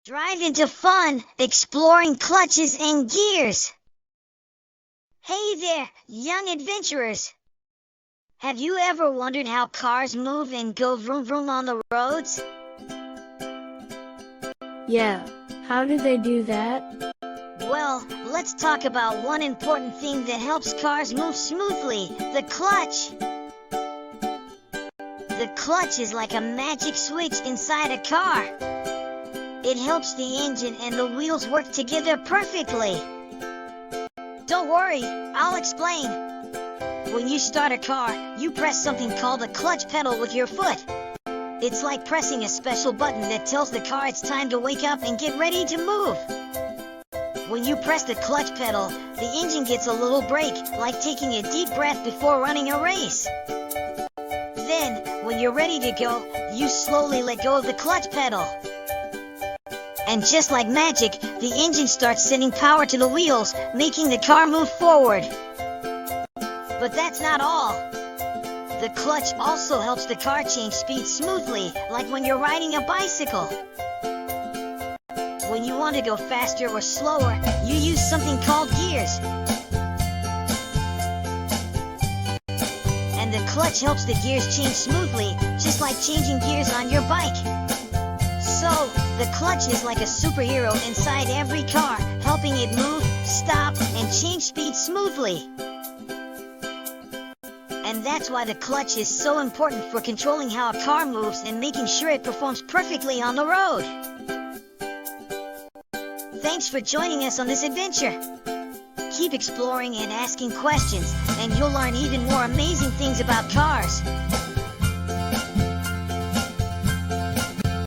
Drive into fun, exploring clutches and gears. Hey there, young adventurers! Have you ever wondered how cars move and go vroom vroom on the roads? Yeah, how do they do that? Well, let's talk about one important thing that helps cars move smoothly, the clutch. The clutch is like a magic switch inside a car. It helps the engine and the wheels work together perfectly. Don't worry, I'll explain. When you start a car, you press something called a clutch pedal with your foot. It's like pressing a special button that tells the car it's time to wake up and get ready to move. When you press the clutch pedal, the engine gets a little brake, like taking a deep breath before running a race. Then, when you're ready to go, you slowly let go of the clutch pedal. And just like magic, the engine starts sending power to the wheels, making the car move forward. But that's not all. The clutch also helps the car change speed smoothly, like when you're riding a bicycle. When you want to go faster or slower, you use something called gears. And the clutch helps the gears change smoothly, just like changing gears on your bike. So, the clutch is like a superhero inside every car, helping it move, stop, and change speed smoothly. And that's why the clutch is so important for controlling how a car moves and making sure it performs perfectly on the road. Thanks for joining us on this adventure. Keep exploring and asking questions, and you'll learn even more amazing things about cars.